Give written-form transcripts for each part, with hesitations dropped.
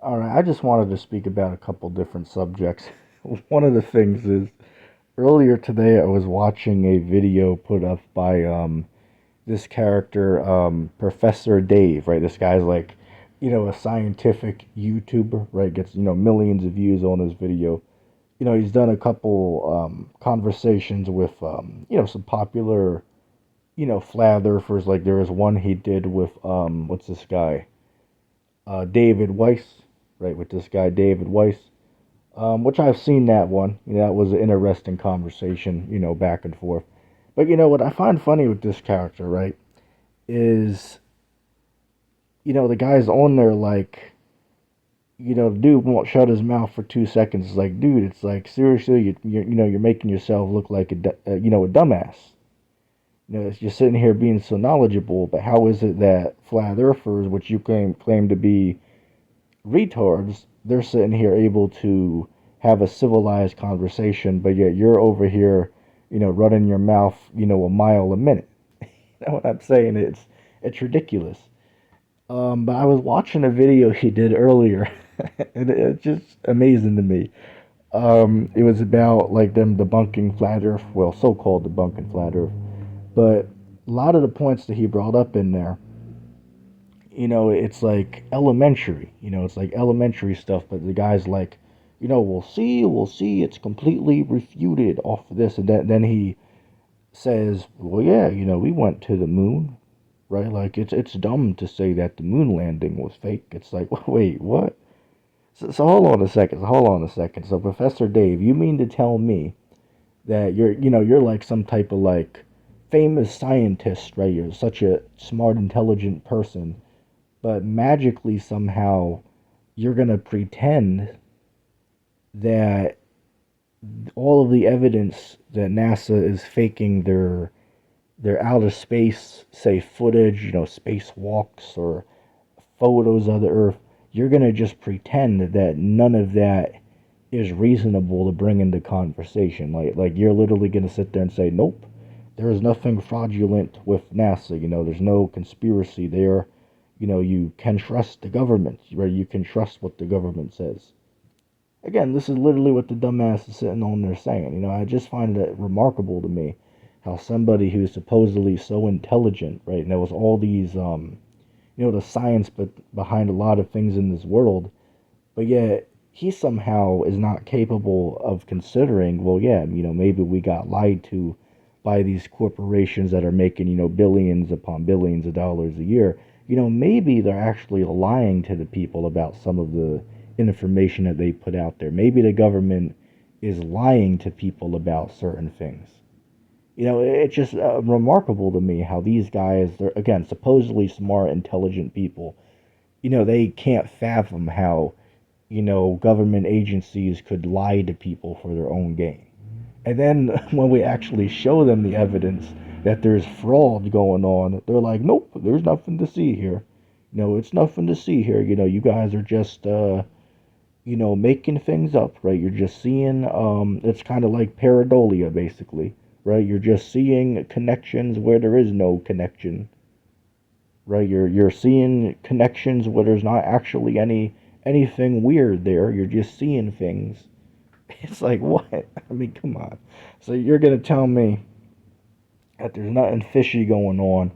All right, I just wanted to speak about a couple different subjects. One of the things is earlier today I was watching a video put up by this character, Professor Dave, right? This guy's like, a scientific YouTuber, right? Gets, millions of views on his video. He's done a couple conversations with, some popular, flat earthers. Like there was one he did with, what's this guy? David Weiss, right? With this guy, David Weiss. Which I've seen that one. That was an interesting conversation, back and forth. But what I find funny with this character, right, is the guy's on there like, the dude won't shut his mouth for 2 seconds. It's like, dude, it's like seriously, you're making yourself look like a dumbass. You're sitting here being so knowledgeable, but how is it that flat earthers, which you claim to be retards, they're sitting here able to have a civilized conversation, but yet you're over here, running your mouth, a mile a minute. You know what I'm saying? It's ridiculous. But I was watching a video he did earlier, and it's just amazing to me. It was about like them debunking flat Earth, well, so-called debunking flat Earth, but a lot of the points that he brought up in there, it's like elementary. It's like elementary stuff. But the guy's like, we'll see. It's completely refuted off of this, and then he says, well, yeah, we went to the moon, right? Like it's dumb to say that the moon landing was fake. It's like, wait, what? So hold on a second. Hold on a second. So Professor Dave, you mean to tell me that you're like some type of like famous scientist, right? You're such a smart, intelligent person, but magically somehow you're going to pretend that all of the evidence that NASA is faking their outer space, say footage, spacewalks or photos of the Earth, you're going to just pretend that none of that is reasonable to bring into conversation. Like you're literally going to sit there and say, nope, there is nothing fraudulent with NASA. There's no conspiracy there. You can trust the government, right? You can trust what the government says. Again, this is literally what the dumbass is sitting on there saying. I just find it remarkable to me how somebody who's supposedly so intelligent, right, and there was all these, the science behind a lot of things in this world, but yet he somehow is not capable of considering, well, yeah, maybe we got lied to by these corporations that are making, billions upon billions of dollars a year. Maybe they're actually lying to the people about some of the information that they put out there. Maybe the government is lying to people about certain things. It's just remarkable to me how these guys, they're, again, supposedly smart, intelligent people, they can't fathom how, government agencies could lie to people for their own gain. And then when we actually show them the evidence that there's fraud going on, they're like, nope, there's nothing to see here. It's nothing to see here. You guys are just, making things up, right? You're just seeing, it's kind of like pareidolia, basically, right? You're just seeing connections where there is no connection, right? You're seeing connections where there's not actually anything weird there. You're just seeing things. It's like, what? I mean, come on. So you're going to tell me that there's nothing fishy going on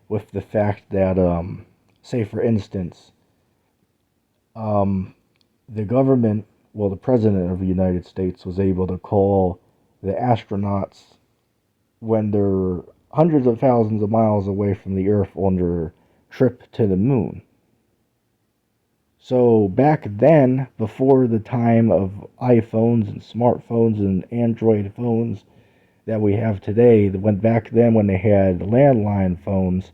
with the fact that, say, for instance, um, the government, well, the president of the United States was able to call the astronauts when they're hundreds of thousands of miles away from the Earth on their trip to the moon. So back then, before the time of iPhones and smartphones and Android phones that we have today, when back then when they had landline phones,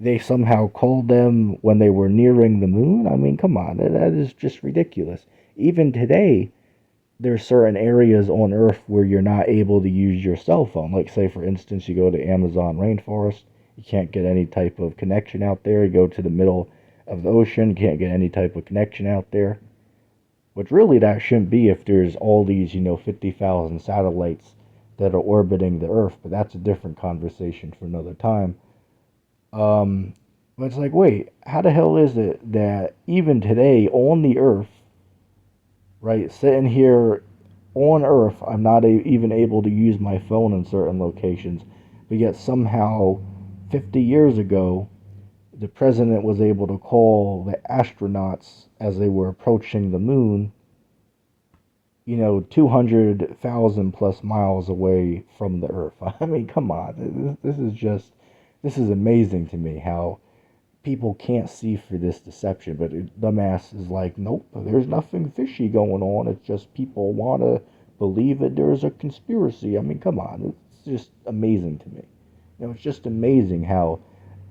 they somehow called them when they were nearing the moon. I mean, come on, that is just ridiculous. Even today, there's certain areas on Earth where you're not able to use your cell phone. Like, say, for instance, you go to Amazon rainforest, you can't get any type of connection out there. You go to the middle of the ocean, you can't get any type of connection out there. Which really that shouldn't be if there's all these, 50,000 satellites that are orbiting the Earth. But that's a different conversation for another time. Um, But it's like, wait, how the hell is it that even today on the Earth, right, sitting here on Earth, I'm not even able to use my phone in certain locations, but yet somehow 50 years ago, the president was able to call the astronauts as they were approaching the moon, 200,000 plus miles away from the Earth. I mean, come on. This is amazing to me how people can't see through this deception, but dumbass is like, nope, there's nothing fishy going on. It's just people want to believe that there's a conspiracy. I mean, come on. It's just amazing to me. It's just amazing how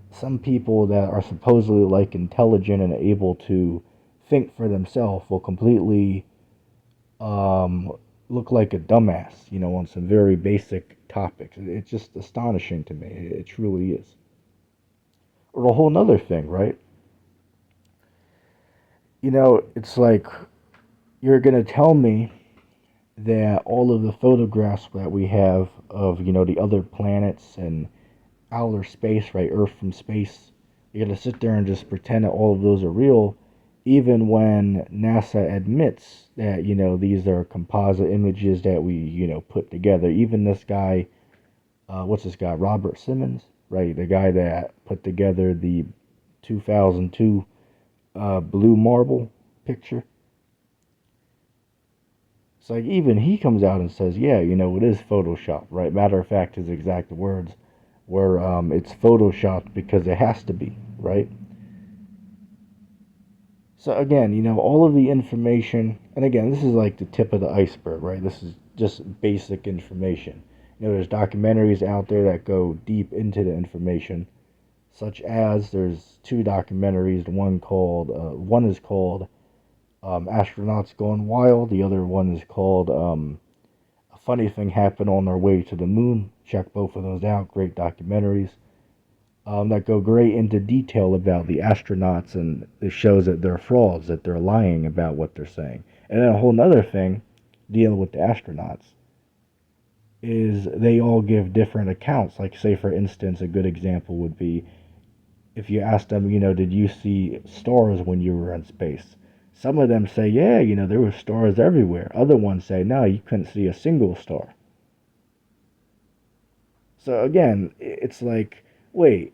some people that are supposedly like intelligent and able to think for themselves will completely um, look like a dumbass, on some very basic topics. It's just astonishing to me. It truly is. Or a whole nother thing, right? It's like you're going to tell me that all of the photographs that we have of, the other planets and outer space, right, Earth from space, you're going to sit there and just pretend that all of those are real, even when NASA admits that, these are composite images that we, put together. Even this guy, what's this guy, Robert Simmons, right, the guy that put together the 2002 blue marble picture. It's like even he comes out and says, yeah, it is Photoshop, right? Matter of fact, his exact words were, it's Photoshopped because it has to be, right? So again, all of the information, and again, this is like the tip of the iceberg, right? This is just basic information. There's documentaries out there that go deep into the information, such as there's two documentaries. One is called Astronauts Gone Wild. The other one is called A Funny Thing Happened on Their Way to the Moon. Check both of those out. Great documentaries that go great into detail about the astronauts, and it shows that they're frauds, that they're lying about what they're saying. And then a whole other thing dealing with the astronauts is they all give different accounts. Like, say, for instance, a good example would be if you ask them, did you see stars when you were in space? Some of them say, yeah, there were stars everywhere. Other ones say, no, you couldn't see a single star. So again, it's like, wait,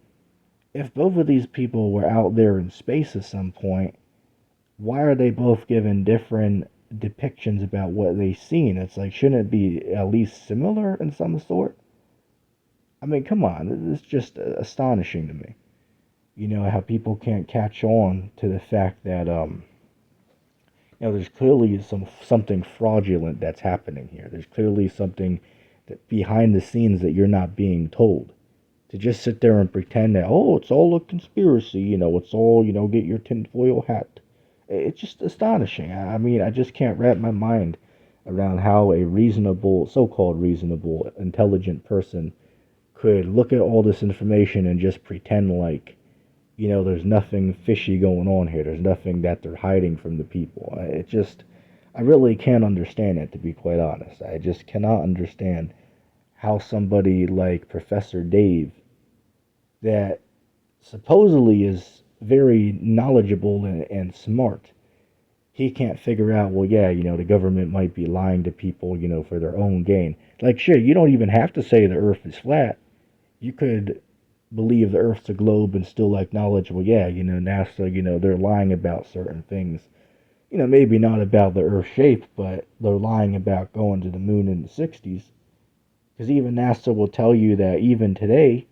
if both of these people were out there in space at some point, why are they both given different depictions about what they've seen? It's like, shouldn't it be at least similar in some sort? I mean, come on, it's just astonishing to me. How people can't catch on to the fact that there's clearly something fraudulent that's happening here. There's clearly something that behind the scenes that you're not being told. To just sit there and pretend that, oh, it's all a conspiracy, it's all, get your tinfoil hat. It's just astonishing. I mean, I just can't wrap my mind around how a reasonable, so-called reasonable, intelligent person could look at all this information and just pretend like, there's nothing fishy going on here. There's nothing that they're hiding from the people. I really can't understand it, to be quite honest. I just cannot understand how somebody like Professor Dave, that supposedly is very knowledgeable and smart, he can't figure out, well, yeah, the government might be lying to people, for their own gain. Like, sure, you don't even have to say the earth is flat. You could believe the earth's a globe and still acknowledge, well, yeah, NASA, they're lying about certain things. Maybe not about the earth's shape, but they're lying about going to the moon in the 60s. Because even NASA will tell you that even today,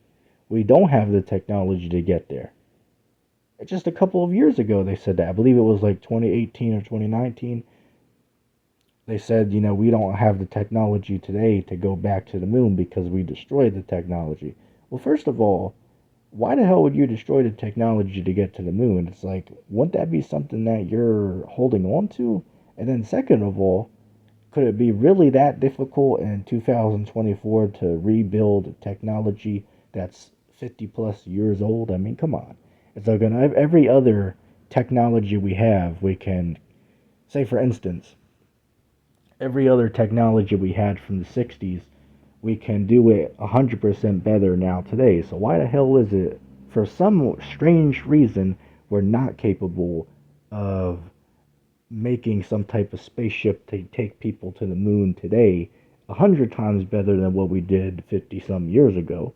we don't have the technology to get there. Just a couple of years ago, they said that. I believe it was like 2018 or 2019. They said, we don't have the technology today to go back to the moon because we destroyed the technology. Well, first of all, why the hell would you destroy the technology to get to the moon? It's like, wouldn't that be something that you're holding on to? And then, second of all, could it be really that difficult in 2024 to rebuild technology that's 50 plus years old? I mean, come on. It's like every other technology we have, we can, say for instance, every other technology we had from the 60s, we can do it 100% better now today. So why the hell is it for some strange reason, we're not capable of making some type of spaceship to take people to the moon today 100 times better than what we did 50 some years ago.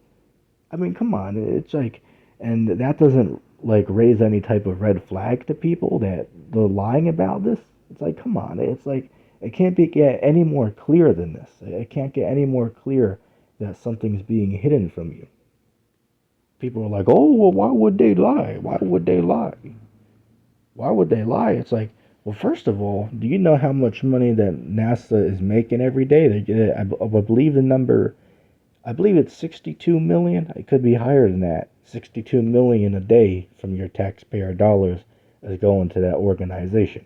I mean, come on, it's like, and that doesn't like raise any type of red flag to people that they're lying about this. It's like, come on, it's like it can't get any more clear than this. It can't get any more clear that something's being hidden from you. People are like, oh, well, why would they lie? Why would they lie? Why would they lie? It's like, well, first of all, do you know how much money that NASA is making every day? They get, I believe the number, I believe it's 62 million. It could be higher than that. 62 million a day from your taxpayer dollars is going to that organization.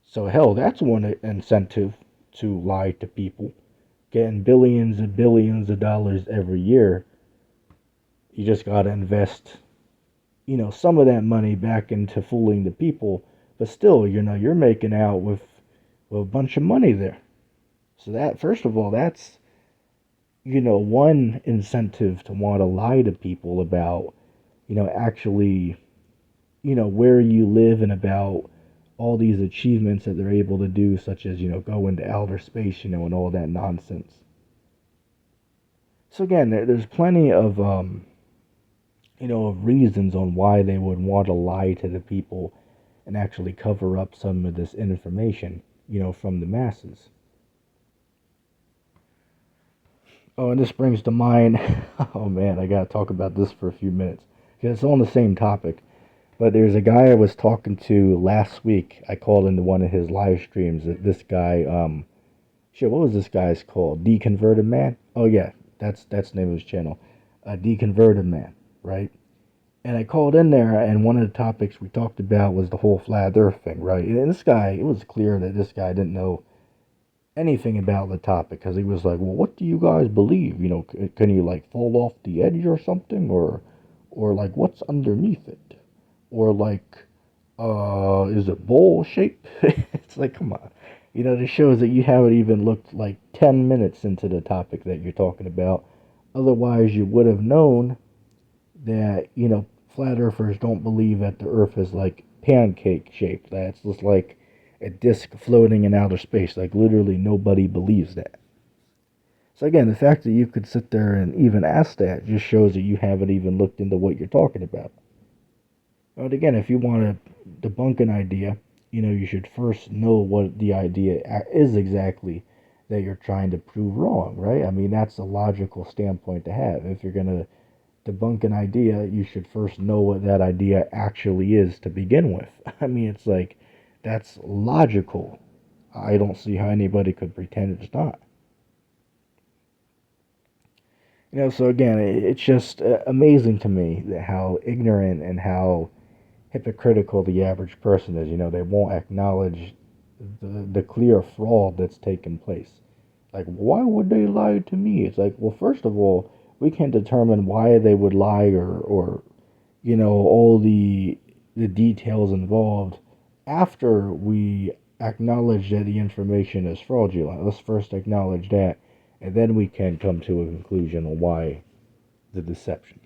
So hell, that's one incentive to lie to people. Getting billions and billions of dollars every year, you just got to invest, some of that money back into fooling the people. But still, you're making out with a bunch of money there. So that, first of all, that's, one incentive to want to lie to people about, actually, where you live and about all these achievements that they're able to do, such as, go into outer space, and all that nonsense. So again, there's plenty of reasons on why they would want to lie to the people and actually cover up some of this information, from the masses. Oh, and this brings to mind, oh man, I gotta talk about this for a few minutes because it's on the same topic. But there's a guy I was talking to last week. I called into one of his live streams. This guy, what was this guy's called? Deconverted Man? Oh yeah, that's the name of his channel. Deconverted Man, right? And I called in there, and one of the topics we talked about was the whole flat Earth thing, right? And this guy, it was clear that this guy didn't know anything about the topic because he was like, "Well, what do you guys believe? Can you like fall off the edge or something, or like what's underneath it, or like, is it bowl shaped?" It's like, come on, this shows that you haven't even looked like 10 minutes into the topic that you're talking about. Otherwise, you would have known that flat earthers don't believe that the Earth is like pancake shaped. That's just like a disc floating in outer space. Like literally nobody believes that. So again, the fact that you could sit there and even ask that just shows that you haven't even looked into what you're talking about. But again, if you want to debunk an idea, you should first know what the idea is exactly that you're trying to prove wrong, right? I mean, that's a logical standpoint to have. If you're going to debunk an idea, you should first know what that idea actually is to begin with. I mean, it's like, that's logical. I don't see how anybody could pretend it's not. So again, it's just amazing to me that how ignorant and how hypocritical the average person is. They won't acknowledge the clear fraud that's taken place. Like, why would they lie to me? It's like, well, first of all, we can't determine why they would lie or all the details involved after we acknowledge that the information is fraudulent. Let's first acknowledge that, and then we can come to a conclusion on why the deception.